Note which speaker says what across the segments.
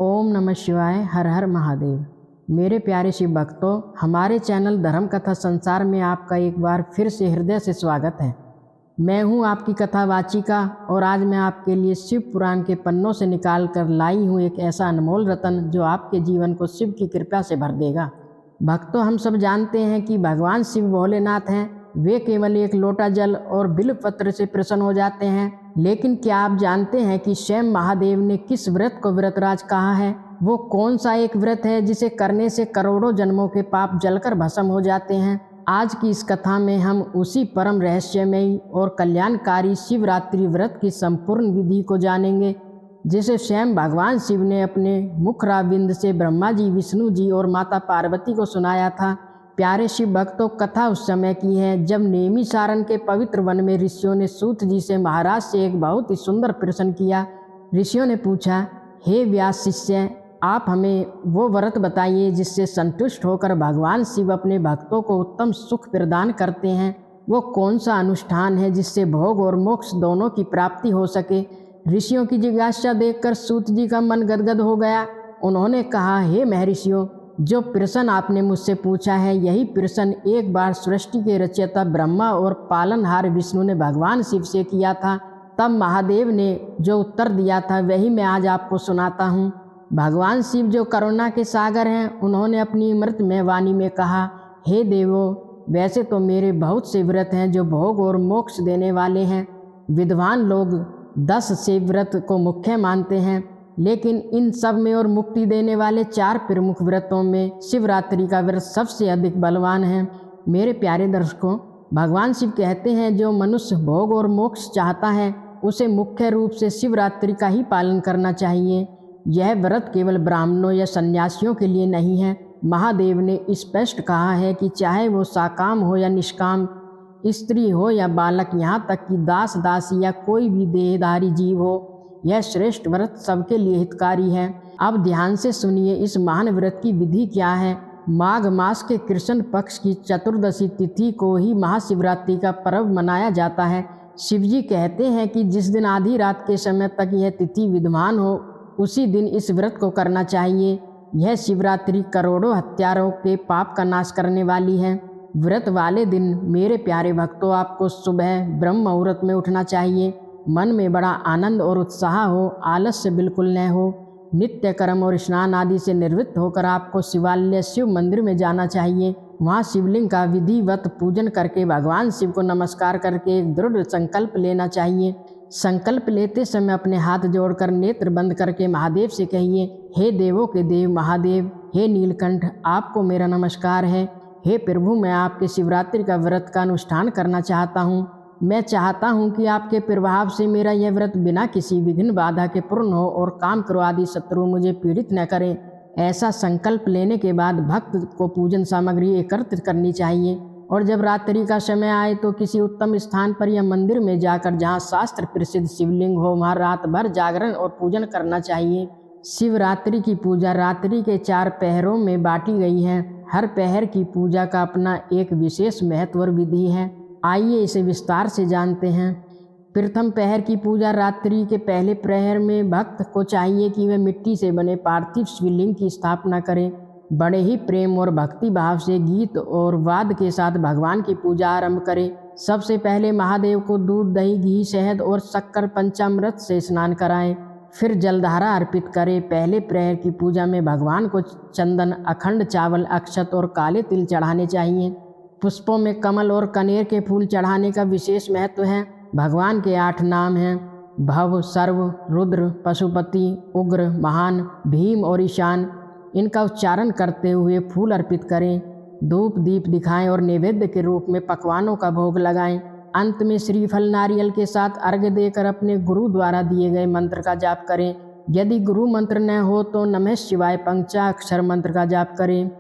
Speaker 1: ओम नमः शिवाय। हर हर महादेव। मेरे प्यारे शिव भक्तों, हमारे चैनल धर्म कथा संसार में आपका एक बार फिर से हृदय से स्वागत है। मैं हूं आपकी कथा वाचिका और आज मैं आपके लिए शिव पुराण के पन्नों से निकाल कर लाई हूं एक ऐसा अनमोल रतन जो आपके जीवन को शिव की कृपा से भर देगा। भक्तों, हम सब जानते हैं कि भगवान शिव भोलेनाथ हैं। वे केवल एक लोटा जल और बिल्व पत्र से प्रसन्न हो जाते हैं। लेकिन क्या आप जानते हैं कि स्वयं महादेव ने किस व्रत को व्रतराज कहा है? वो कौन सा एक व्रत है जिसे करने से करोड़ों जन्मों के पाप जलकर भस्म हो जाते हैं? आज की इस कथा में हम उसी परम रहस्यमयी और कल्याणकारी शिवरात्रि व्रत की संपूर्ण विधि को जानेंगे, जिसे स्वयं भगवान शिव ने अपने मुखराबिंद से ब्रह्मा जी, विष्णु जी और माता पार्वती को सुनाया था। प्यारे शिव भक्तों, कथा उस समय की है जब नैमिषारण्य के पवित्र वन में ऋषियों ने सूत जी से महाराज से एक बहुत ही सुंदर प्रश्न किया। ऋषियों ने पूछा, हे व्यास शिष्य, आप हमें वो व्रत बताइए जिससे संतुष्ट होकर भगवान शिव अपने भक्तों को उत्तम सुख प्रदान करते हैं। वो कौन सा अनुष्ठान है जिससे भोग और मोक्ष दोनों की प्राप्ति हो सके? ऋषियों की जिज्ञासा देखकर सूत जी का मन गदगद हो गया। उन्होंने कहा, हे महर्षियों, जो प्रश्न आपने मुझसे पूछा है, यही प्रश्न एक बार सृष्टि के रचयिता ब्रह्मा और पालनहार विष्णु ने भगवान शिव से किया था। तब महादेव ने जो उत्तर दिया था वही मैं आज आपको सुनाता हूँ। भगवान शिव जो करुणा के सागर हैं, उन्होंने अपनी अमृतमय वाणी में कहा, हे देवो, वैसे तो मेरे बहुत से व्रत हैं जो भोग और मोक्ष देने वाले हैं। विद्वान लोग 10 से व्रत को मुख्य मानते हैं, लेकिन इन सब में और मुक्ति देने वाले 4 प्रमुख व्रतों में शिवरात्रि का व्रत सबसे अधिक बलवान है। मेरे प्यारे दर्शकों, भगवान शिव कहते हैं जो मनुष्य भोग और मोक्ष चाहता है उसे मुख्य रूप से शिवरात्रि का ही पालन करना चाहिए। यह व्रत केवल ब्राह्मणों या सन्यासियों के लिए नहीं है। महादेव ने स्पष्ट कहा है कि चाहे वो साकाम हो या निष्काम, स्त्री हो या बालक, यहाँ तक कि दास दासी या कोई भी देहधारी जीव हो, यह श्रेष्ठ व्रत सबके लिए हितकारी है। अब ध्यान से सुनिए, इस महान व्रत की विधि क्या है। माघ मास के कृष्ण पक्ष की चतुर्दशी तिथि को ही महाशिवरात्रि का पर्व मनाया जाता है। शिवजी कहते हैं कि जिस दिन आधी रात के समय तक यह तिथि विद्यमान हो, उसी दिन इस व्रत को करना चाहिए। यह शिवरात्रि करोड़ों हत्यारों के पाप का नाश करने वाली है। व्रत वाले दिन मेरे प्यारे भक्तों, आपको सुबह ब्रह्म मुहूर्त में उठना चाहिए। मन में बड़ा आनंद और उत्साह हो, आलस्य बिल्कुल न हो। नित्य कर्म और स्नान आदि से निवृत्त होकर आपको शिवालय शिव मंदिर में जाना चाहिए। वहाँ शिवलिंग का विधिवत पूजन करके भगवान शिव को नमस्कार करके एक दृढ़ संकल्प लेना चाहिए। संकल्प लेते समय अपने हाथ जोड़कर नेत्र बंद करके महादेव से कहिए, हे देवों के देव महादेव, हे नीलकंठ, आपको मेरा नमस्कार है। हे प्रभु, मैं आपके शिवरात्रि का व्रत का अनुष्ठान करना चाहता हूँ। मैं चाहता हूँ कि आपके प्रभाव से मेरा यह व्रत बिना किसी विघ्न बाधा के पूर्ण हो और काम क्रोध आदि शत्रु मुझे पीड़ित न करें। ऐसा संकल्प लेने के बाद भक्त को पूजन सामग्री एकत्रित करनी चाहिए और जब रात्रि का समय आए तो किसी उत्तम स्थान पर या मंदिर में जाकर जहाँ शास्त्र प्रसिद्ध शिवलिंग हो, वहाँ रात भर जागरण और पूजन करना चाहिए। शिवरात्रि की पूजा रात्रि के 4 पहरों में बांटी गई है। हर पहर की पूजा का अपना एक विशेष महत्व और विधि है। आइए इसे विस्तार से जानते हैं। प्रथम पहर की पूजा रात्रि के पहले प्रहर में भक्त को चाहिए कि वह मिट्टी से बने पार्थिव शिवलिंग की स्थापना करे। बड़े ही प्रेम और भक्ति भाव से गीत और वाद के साथ भगवान की पूजा आरंभ करे। सबसे पहले महादेव को दूध, दही, घी, शहद और शक्कर पंचामृत से स्नान कराएं, फिर जलधारा अर्पित करें। पहले प्रहर की पूजा में भगवान को चंदन, अखंड चावल, अक्षत और काले तिल चढ़ाने चाहिए। पुष्पों में कमल और कनेर के फूल चढ़ाने का विशेष महत्व है। भगवान के 8 नाम हैं, भव, सर्व, रुद्र, पशुपति, उग्र, महान, भीम और ईशान। इनका उच्चारण करते हुए फूल अर्पित करें, धूप दीप दिखाएं और नैवेद्य के रूप में पकवानों का भोग लगाएं। अंत में श्रीफल नारियल के साथ अर्घ्य देकर अपने गुरु द्वारा दिए गए मंत्र का जाप करें। यदि गुरु मंत्र न हो तो नमः शिवाय पंचाक्षर मंत्र का जाप करें।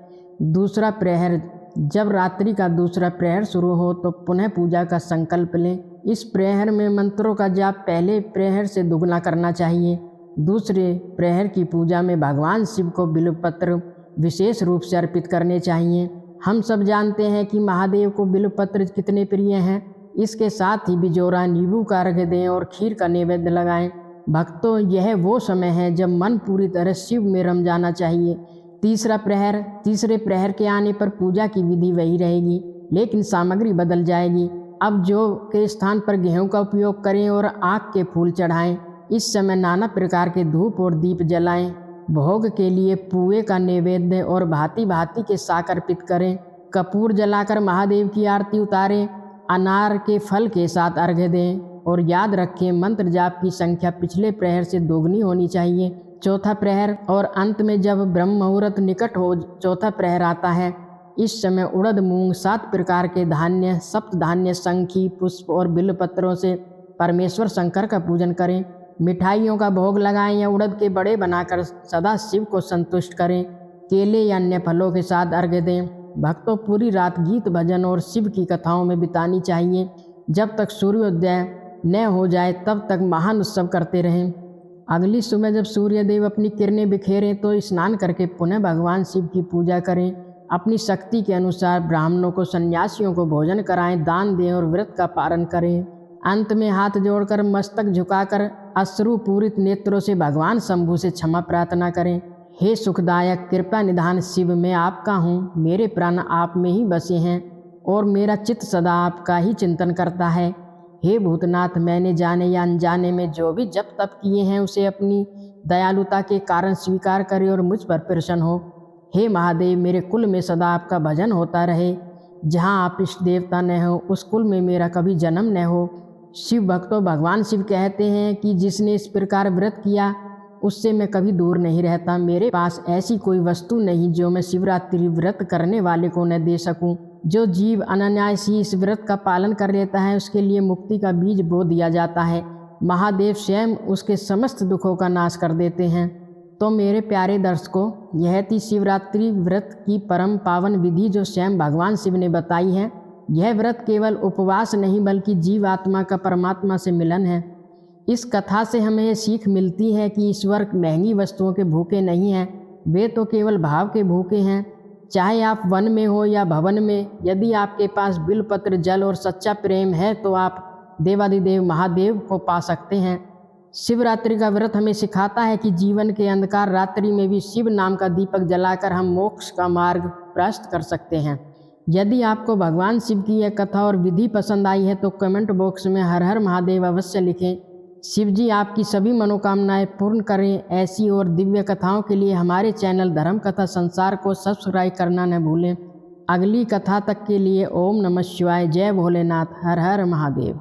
Speaker 1: दूसरा प्रहर, जब रात्रि का दूसरा प्रहर शुरू हो तो पुनः पूजा का संकल्प लें। इस प्रहर में मंत्रों का जाप पहले प्रहर से दुगना करना चाहिए। दूसरे प्रहर की पूजा में भगवान शिव को बिल्वपत्र विशेष रूप से अर्पित करने चाहिए। हम सब जानते हैं कि महादेव को बिल्वपत्र कितने प्रिय हैं। इसके साथ ही बिजोरा, नींबू का अर्घ्य दें और खीर का नैवेद्य लगाएं। भक्तों, यह वो समय है जब मन पूरी तरह शिव में रम जाना चाहिए। तीसरे प्रहर के आने पर पूजा की विधि वही रहेगी, लेकिन सामग्री बदल जाएगी। अब जौ के स्थान पर गेहूं का उपयोग करें और आक के फूल चढ़ाएं। इस समय नाना प्रकार के धूप और दीप जलाएं। भोग के लिए पुए का नैवेद्य और भांति भांति के शाक अर्पित करें। कपूर जलाकर महादेव की आरती उतारें। अनार के फल के साथ अर्घ्य दें और याद रखें, मंत्र जाप की संख्या पिछले प्रहर से दोगुनी होनी चाहिए। चौथा प्रहर और अंत में जब ब्रह्म मुहूर्त निकट हो चौथा प्रहर आता है, इस समय उड़द मूंग 7 प्रकार के धान्य, सप्त धान्य, शंखी, पुष्प और बिल्वपत्रों से परमेश्वर शंकर का पूजन करें। मिठाइयों का भोग लगाएं या उड़द के बड़े बनाकर सदा शिव को संतुष्ट करें। केले या अन्य फलों के साथ अर्घ्य दें। भक्तों, पूरी रात गीत भजन और शिव की कथाओं में बितानी चाहिए। जब तक सूर्योदय न हो जाए तब तक महान उत्सव करते रहें। अगली सुबह जब सूर्यदेव अपनी किरणें बिखेरें तो स्नान करके पुनः भगवान शिव की पूजा करें। अपनी शक्ति के अनुसार ब्राह्मणों को, सन्यासियों को भोजन कराएं, दान दें और व्रत का पालन करें। अंत में हाथ जोड़कर, मस्तक झुकाकर, अश्रुपूरित नेत्रों से भगवान शंभु से क्षमा प्रार्थना करें। हे सुखदायक कृपा निधान शिव, मैं आपका हूँ, मेरे प्राण आप में ही बसे हैं और मेरा चित्त सदा आपका ही चिंतन करता है। हे भूतनाथ, मैंने जाने या अनजाने में जो भी जप तप किए हैं उसे अपनी दयालुता के कारण स्वीकार करे और मुझ पर प्रसन्न हो। हे महादेव, मेरे कुल में सदा आपका भजन होता रहे। जहाँ आप इष्ट देवता न हो उस कुल में मेरा कभी जन्म न हो। शिव भक्तों, भगवान शिव कहते हैं कि जिसने इस प्रकार व्रत किया उससे मैं कभी दूर नहीं रहता। मेरे पास ऐसी कोई वस्तु नहीं जो मैं शिवरात्रि व्रत करने वाले को न दे सकूं। जो जीव अनायास ही इस व्रत का पालन कर लेता है उसके लिए मुक्ति का बीज बो दिया जाता है। महादेव स्वयं उसके समस्त दुखों का नाश कर देते हैं। तो मेरे प्यारे दर्शकों, यह थी शिवरात्रि व्रत की परम पावन विधि जो स्वयं भगवान शिव ने बताई है। यह व्रत केवल उपवास नहीं बल्कि जीव आत्मा का परमात्मा से मिलन है। इस कथा से हमें ये सीख मिलती है कि ईश्वर महंगी वस्तुओं के भूखे नहीं हैं, वे तो केवल भाव के भूखे हैं। चाहे आप वन में हो या भवन में, यदि आपके पास बिल्वपत्र, जल और सच्चा प्रेम है तो आप देवाधिदेव महादेव को पा सकते हैं। शिवरात्रि का व्रत हमें सिखाता है कि जीवन के अंधकार रात्रि में भी शिव नाम का दीपक जलाकर हम मोक्ष का मार्ग प्रशस्त कर सकते हैं। यदि आपको भगवान शिव की यह कथा और विधि पसंद आई है तो कमेंट बॉक्स में हर हर महादेव अवश्य लिखें। शिव जी आपकी सभी मनोकामनाएं पूर्ण करें। ऐसी और दिव्य कथाओं के लिए हमारे चैनल धर्म कथा संसार को सब्सक्राइब करना न भूलें। अगली कथा तक के लिए ओम नमः शिवाय। जय भोलेनाथ। हर हर महादेव।